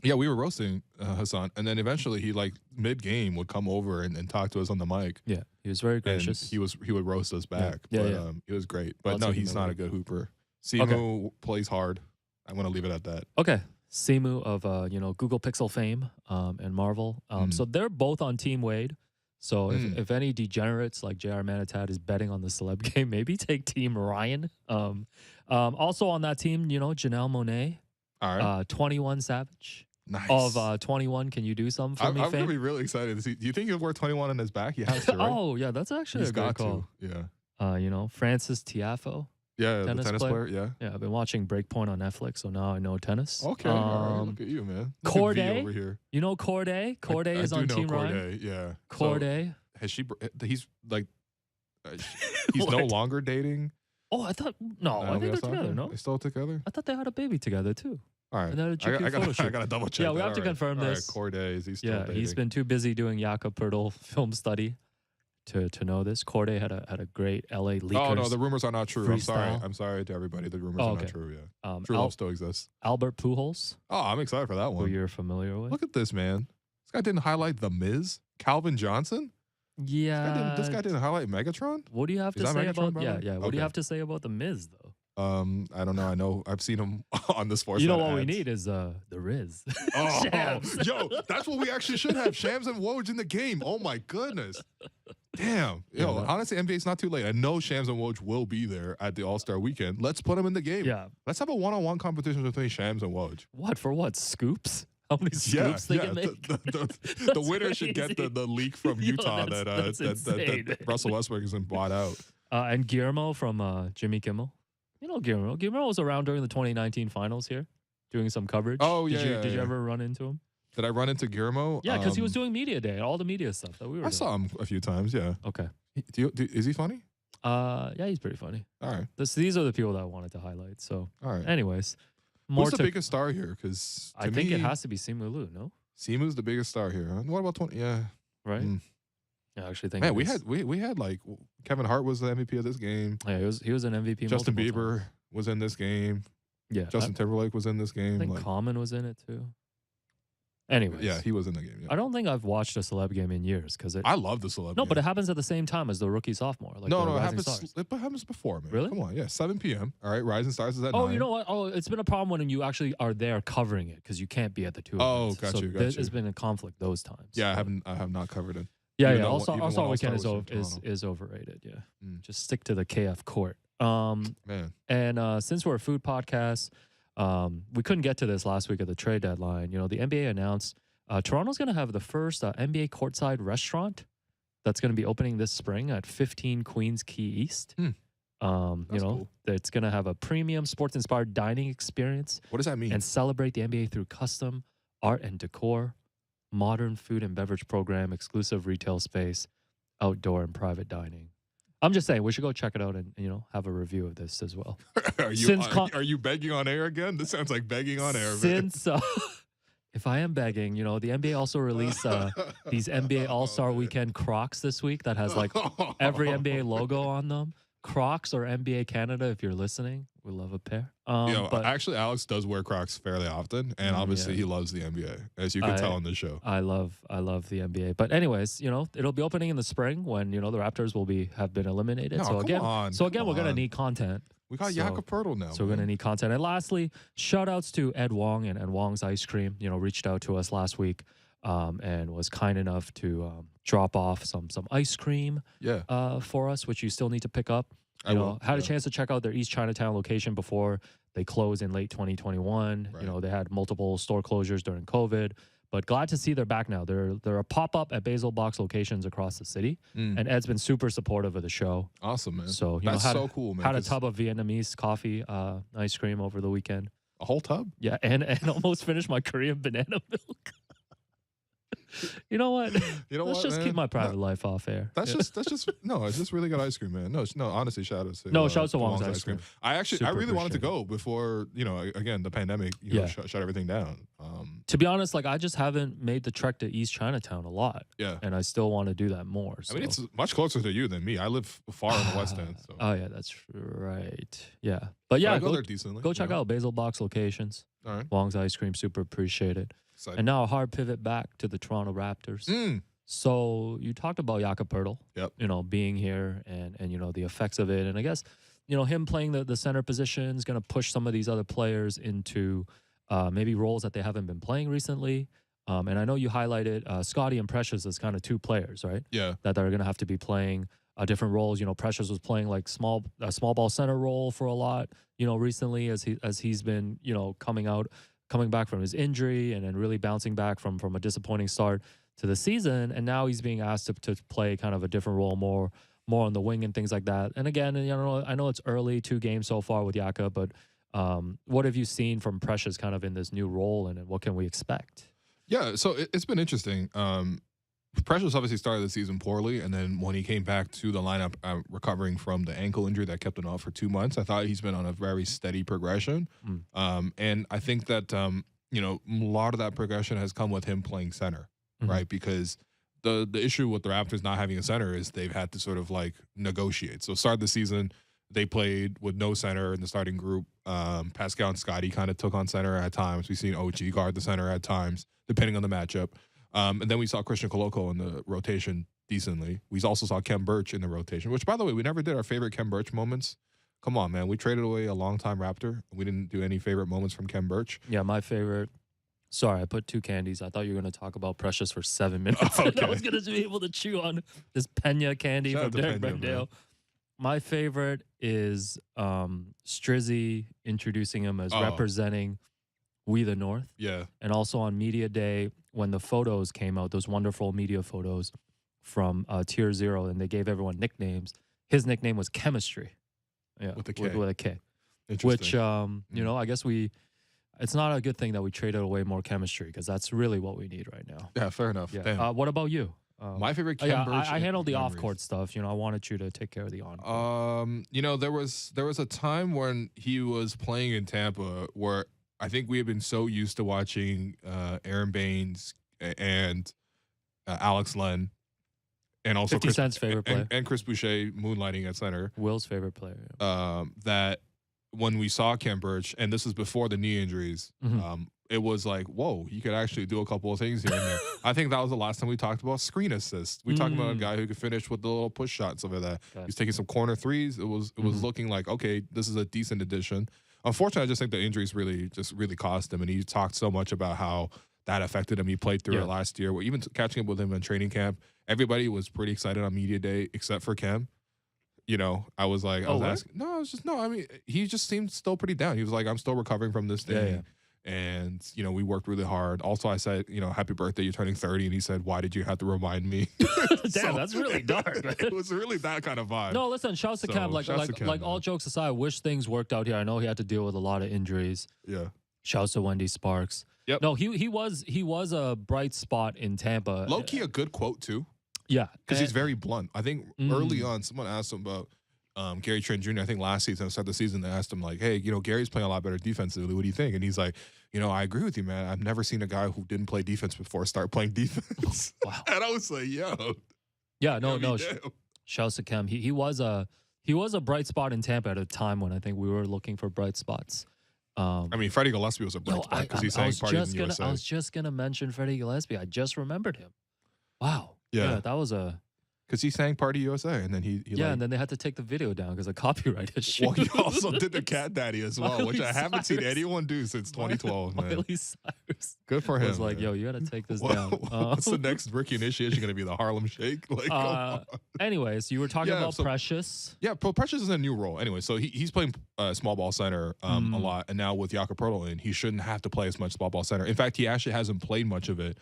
yeah, we were roasting Hassan, and then eventually he like mid-game would come over and talk to us on the mic. Yeah, he was very gracious. He would roast us back. Yeah. It was great. But no, he's not a good hooper. Simu plays hard. I'm gonna leave it at that. Okay, Simu of Google Pixel fame and Marvel. So they're both on Team Wade. So if any degenerates like JR Manitat is betting on the celeb game, maybe take Team Ryan. Also on that team, Janelle Monáe, all right, 21 Savage. Nice. Of 21, can you do something for me, I'm going to be really excited to see. Do you think he'll wear 21 on his back? He has to, right? Oh, yeah, that's actually a great call. Yeah. Francis Tiafoe. Yeah, the tennis player. Yeah. Yeah, I've been watching Breakpoint on Netflix, so now I know tennis. Okay. All right, look at you, man. Corday. Over here. You know Corday? Corday is on Team Ryan. Yeah. Corday. So, he's like, he's no longer dating. Oh, I thought, I think they're together, no? They're still together? I thought they had a baby together, too. All right. I got to double check. Yeah, we have to confirm this. All right, Corday, is he still dating? He's been too busy doing Jakob Poeltl film study to know this. Corday had a great LA Leakers. Oh, no, the rumors are not true. Freestyle. I'm sorry to everybody. The rumors are not true, yeah. True love still exists. Albert Pujols. Oh, I'm excited for that one. Who you're familiar with. Look at this, man. This guy didn't highlight The Miz? Calvin Johnson? Yeah. This guy didn't highlight Megatron? What do you have to say about What do you have to say about The Miz, though? I don't know. I've seen him on the Sportsnet. You know what we need is the Riz. Shams. Yo, that's what we actually should have. Shams and Woj in the game. Oh my goodness. Damn. Yo, honestly, NBA's not too late. I know Shams and Woj will be there at the All-Star weekend. Let's put them in the game. Yeah. Let's have a one-on-one competition between Shams and Woj. What, for what? Scoops? How many scoops they can make? The winner should get the leak from Utah that Russell Westbrook hasn't bought out. And Guillermo from Jimmy Kimmel. You know Guillermo. Guillermo was around during the 2019 finals here, doing some coverage. Oh, yeah. Did you ever run into him? Did I run into Guillermo? Yeah, because he was doing media day, all the media stuff that we were doing. Saw him a few times, yeah. Okay. Is he funny? Yeah, he's pretty funny. All right. These are the people that I wanted to highlight. So, all right. Anyways. Who's the biggest star here? Because I think it has to be Simu Liu, no? Simu's the biggest star here. What about 20? Yeah. Right? Yeah, I actually think we had like Kevin Hart was the MVP of this game. Yeah, he was an MVP. Justin Bieber was in this game. Yeah. Justin Timberlake was in this game. I think Common was in it too. Anyways. Yeah, he was in the game. Yeah. I don't think I've watched a celeb game in years because I love the celeb game. No, but it happens at the same time as the rookie sophomore. Like no, it happens before, man. Really? Come on, yeah, 7 p.m. All right, Rising Stars is at 9. Oh, you know what? Oh, it's been a problem when you actually are there covering it because you can't be at the two. Oh, got you. There's been a conflict those times. Yeah, I have not covered it. Yeah. All-Star Weekend is overrated. Yeah, just stick to the KF court. Man. And since we're a food podcast, we couldn't get to this last week at the trade deadline. You know, the NBA announced Toronto's going to have the first NBA courtside restaurant that's going to be opening this spring at 15 Queens Quay East. Cool. It's going to have a premium sports-inspired dining experience. What does that mean? And celebrate the NBA through custom art and decor, modern food and beverage program, exclusive retail space, outdoor and private dining. I'm just saying we should go check it out and have a review of this as well. Are you begging on air again? This sounds like begging on air. Since if I am begging, the NBA also released these NBA All-Star Weekend Crocs this week that has like every NBA logo on them. Crocs or NBA Canada, if you're listening, we love a pair. But actually, Alex does wear Crocs fairly often, and obviously he loves the NBA, as you can tell on this show. I love the NBA. But anyways, it'll be opening in the spring when the Raptors have been eliminated. No, so again, we're gonna need content. We got Jakob Poeltl now. So we're gonna need content. And lastly, shout outs to Ed Wong and Wong's Ice Cream. Reached out to us last week. And was kind enough to drop off some ice cream for us, which you still need to pick up. Had a chance to check out their East Chinatown location before they closed in late 2021. Right. They had multiple store closures during COVID, but glad to see they're back now. They're a pop-up at Basil Box locations across the city, and Ed's been super supportive of the show. Awesome, man. So that's so cool, man. Had a tub of Vietnamese coffee, ice cream over the weekend. A whole tub? Yeah, and almost finished my Korean banana milk. You know what? You know Let's what, just man? keep my private life off air. That's just no. It's just really good ice cream, man. No, honestly, shout out to shout out to Wong's ice cream. I Super really wanted to appreciate go before again the pandemic shut everything down. To be honest, like I just haven't made the trek to East Chinatown a lot. Yeah, and I still want to do that more. So. I mean, it's much closer to you than me. I live far in the West End. So. Oh yeah, that's right. Yeah, but yeah, I go there decently. Go check out Basil Box locations. All right, Wong's ice cream, super appreciated. Excited. And now a hard pivot back to the Toronto Raptors. So you talked about Jakob Poeltl, being here and the effects of it. And I guess, him playing the center position is going to push some of these other players into maybe roles that they haven't been playing recently. And I know you highlighted Scotty and Precious as kind of two players, right? Yeah. That are going to have to be playing different roles. Precious was playing like small ball center role for a lot, recently as he's been, coming back from his injury and then really bouncing back from a disappointing start to the season. And now he's being asked to play kind of a different role, more on the wing and things like that. And again, I know it's early, 2 games so far with Jakob, but what have you seen from Precious kind of in this new role and what can we expect? Yeah, so it's been interesting. Precious obviously started the season poorly, and then when he came back to the lineup, recovering from the ankle injury that kept him off for 2 months, I thought he's been on a very steady progression. And I think that, a lot of that progression has come with him playing center, right? Because the issue with the Raptors not having a center is they've had to sort of like negotiate. So start the season, they played with no center in the starting group. Pascal and Scotty kind of took on center at times. We've seen OG guard the center at times, depending on the matchup. And then we saw Christian Koloko in the rotation decently. We also saw Kem Birch in the rotation, which, by the way, we never did our favorite Kem Birch moments. Come on, man. We traded away a long-time Raptor. We didn't do any favorite moments from Kem Birch. Yeah, my favorite. Sorry, I put 2 candies. I thought you were going to talk about Precious for 7 minutes. Okay. I was going to be able to chew on this Pena candy Shout from out to Derek Pena, Brandale. My favorite is Strizzy introducing him as representing We the North. Yeah. And also on Media Day, when the photos came out, those wonderful media photos from Tier Zero, and they gave everyone nicknames. His nickname was Chemistry. Yeah, with a K. With a K. Interesting. Which, I guess it's not a good thing that we traded away more chemistry because that's really what we need right now. Yeah, fair enough. Yeah. Damn. What about you? My favorite Kem Birch. I handled the memories. off-court stuff. I wanted you to take care of the on-court. There was a time when he was playing in Tampa where I think we had been so used to watching Aaron Baines and Alex Len, and also 50 Cent's favorite player, and Chris Boucher moonlighting at center. Will's favorite player. That when we saw Kem Birch, and this is before the knee injuries, it was like, whoa, he could actually do a couple of things here and there. I think that was the last time we talked about screen assists. We talked about a guy who could finish with the little push shots over that. He's taking some corner threes. It was looking like, okay, this is a decent addition. Unfortunately, I just think the injuries really cost him, and he talked so much about how that affected him. He played through it last year. Even catching up with him in training camp, everybody was pretty excited on media day except for Kem. I was like, I mean, he just seemed still pretty down. He was like, I'm still recovering from this thing. Yeah. And, we worked really hard. Also, I said, happy birthday, you're turning 30. And he said, why did you have to remind me? Damn, that's really dark, man. It was really that kind of vibe. No, listen, shouts to Cam. Like all jokes aside, I wish things worked out here. I know he had to deal with a lot of injuries. Yeah. Shouts to Wendy Sparks. Yep. No, he was a bright spot in Tampa. Low-key a good quote, too. Yeah. Because he's very blunt. I think early on, someone asked him about Gary Trent Jr. I think last season, start the season, they asked him like, hey, Gary's playing a lot better defensively. What do you think? And he's like, I agree with you, man. I've never seen a guy who didn't play defense before start playing defense. Wow. And I was like, yo. Yeah, no. Shouts to Cam. He was a bright spot in Tampa at a time when I think we were looking for bright spots. I mean, Freddie Gillespie was a bright spot because he sang Parties in USA. I was just gonna mention Freddie Gillespie. I just remembered him. Wow. Yeah, that was a. Because he sang Party USA, and then he and then they had to take the video down because of copyright issue. Well, he also did the Cat Daddy as well, which I haven't seen anyone do since 2012, man. Miley Cyrus. Good for him. I was like, yo, you got to take this down. What's the next rookie initiation going to be? The Harlem Shake? Anyways, you were talking about Precious. Yeah, Precious is in a new role. Anyway, so he's playing small ball center a lot, and now with Jakob Poeltl in, he shouldn't have to play as much small ball center. In fact, he actually hasn't played much of it.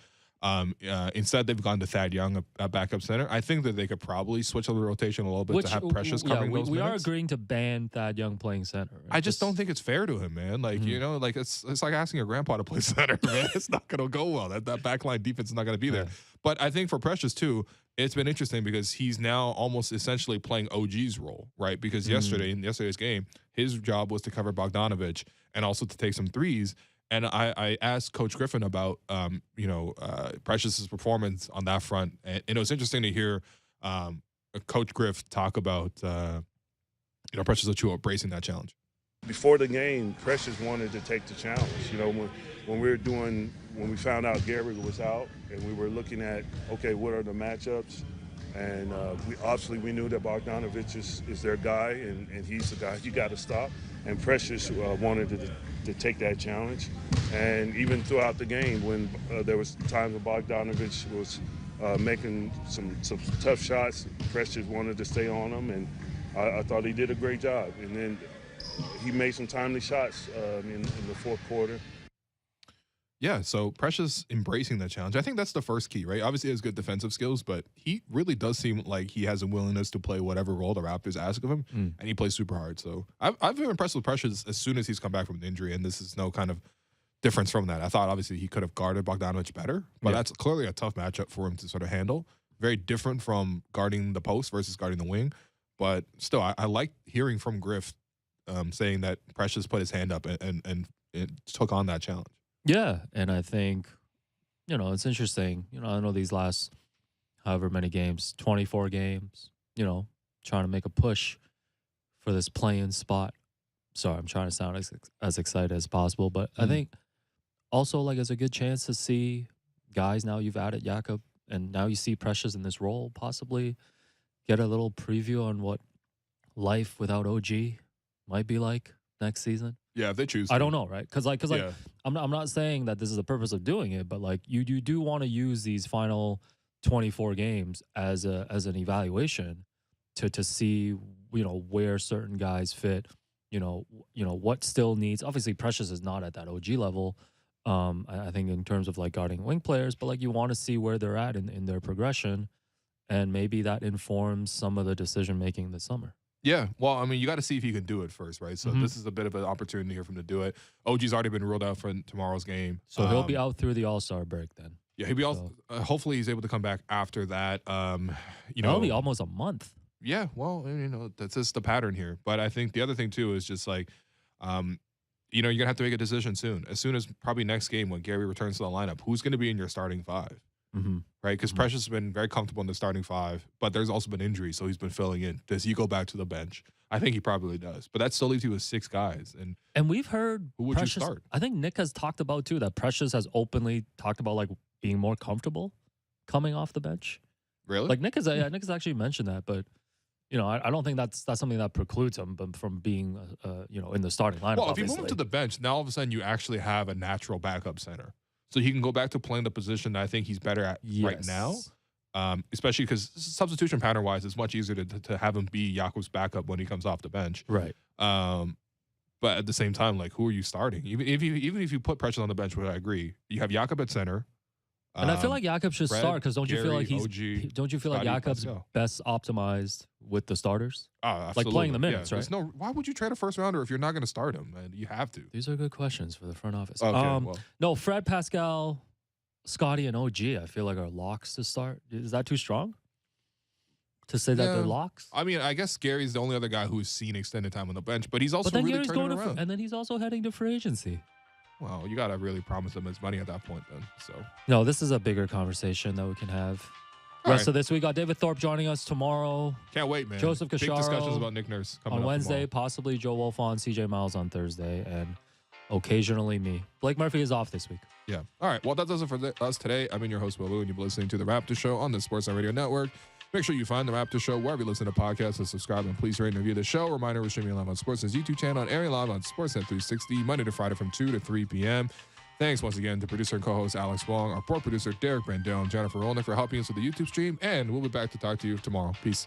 Instead, they've gone to Thad Young, a backup center. I think that they could probably switch up the rotation a little bit to have Precious covering those we minutes. are agreeing to ban Thad Young playing center. Right? I just don't think it's fair to him, man. Like, you know, like it's like asking your grandpa to play center, man. It's not going to go well. That backline defense is not going to be there. But I think for Precious, too, it's been interesting because he's now almost essentially playing OG's role, right? Because in yesterday's game, his job was to cover Bogdanovich and also to take some threes. And I asked Coach Griffin about, Precious's performance on that front. And it was interesting to hear Coach Griff talk about, Precious Achiuwa embracing that challenge. Before the game, Precious wanted to take the challenge. You know, when we found out Gary was out and we were looking at, okay, what are the matchups? And we knew that Bogdanovich is their guy, and he's the guy you got to stop. And Precious wanted to take that challenge. And even throughout the game, when there was times when Bogdanovich was making some tough shots, Precious wanted to stay on him, and I thought he did a great job. And then he made some timely shots in the fourth quarter. Yeah, so Precious embracing that challenge. I think that's the first key, right? Obviously, he has good defensive skills, but he really does seem like he has a willingness to play whatever role the Raptors ask of him, and he plays super hard. So I've been impressed with Precious as soon as he's come back from an injury, and this is no kind of difference from that. I thought, obviously, he could have guarded Bogdanovich better, but that's clearly a tough matchup for him to sort of handle. Very different from guarding the post versus guarding the wing. But still, I like hearing from Griff saying that Precious put his hand up and took on that challenge. Yeah, and I think, it's interesting. I know these last however many games, 24 games, trying to make a push for this play-in spot. Sorry, I'm trying to sound as excited as possible, but I think also, like, it's a good chance to see guys now you've added Jakob, and now you see Precious in this role, possibly get a little preview on what life without OG might be like next season. Yeah, if they choose to. I don't know, right? Because I'm not saying that this is the purpose of doing it, but like you do want to use these final 24 games as an evaluation to see where certain guys fit, what still needs. Obviously, Precious is not at that OG level. I think in terms of like guarding wing players, but like you want to see where they're at in their progression, and maybe that informs some of the decision making this summer. Yeah, well, I mean, you got to see if he can do it first, right? So this is a bit of an opportunity here for him to do it. OG's already been ruled out for tomorrow's game. So he'll be out through the All-Star break then. Yeah, he'll be out. Hopefully he's able to come back after that. That'll be almost a month. Yeah, well, that's just the pattern here. But I think the other thing, too, is just like, you're going to have to make a decision soon. As soon as probably next game when Gary returns to the lineup, who's going to be in your starting five? Right, because Precious has been very comfortable in the starting five, but there's also been injuries, so he's been filling in. Does he go back to the bench? I think he probably does, but that still leaves you with 6 guys. And we've heard who would Precious, you start? I think Nick has talked about too that Precious has openly talked about like being more comfortable coming off the bench. Really? Like Nick has actually mentioned that, but I don't think that's something that precludes him from being in the starting lineup. Well, if you move him to the bench, now all of a sudden you actually have a natural backup center. So he can go back to playing the position that I think he's better at right now, especially because substitution pattern-wise, it's much easier to have him be Jakob's backup when he comes off the bench. Right. But at the same time, like, who are you starting? Even if you put Precious on the bench, which I agree, you have Jakob at center. And I feel like Jakob should start because don't you feel like Scotty, Jakob's best optimized with the starters? Like playing the minutes, right? Why would you trade a first rounder if you're not going to start him? And you have to. These are good questions for the front office. Okay, no, Fred, Pascal, Scotty, and OG, I feel like are locks to start. Is that too strong to say that they're locks? I mean, I guess Gary's the only other guy who's seen extended time on the bench, but he's also really turning around. And then he's also heading to free agency. Well, you got to really promise him his money at that point then. So no, this is a bigger conversation that we can have. Rest of this week, got David Thorpe joining us tomorrow. Can't wait, man. Joseph Cacharo. Big discussions about Nick Nurse coming on up Wednesday, tomorrow. possibly Joe Wolf on, CJ Miles on Thursday, and occasionally me. Blake Murphy is off this week. Yeah. All right. Well, that does it for us today. I've been your host, Will Lou, and you've been listening to the Raptors Show on the Sportsnet Radio Network. Make sure you find the Raptors Show wherever you listen to podcasts and subscribe, and please rate and review the show. Reminder, we're streaming live on Sportsnet's YouTube channel and airing live on Sportsnet 360 Monday to Friday from 2 to 3 p.m. Thanks once again to producer and co-host Alex Wong, our board producer Derek Brandell, and Jennifer Rolnick for helping us with the YouTube stream, and we'll be back to talk to you tomorrow. Peace.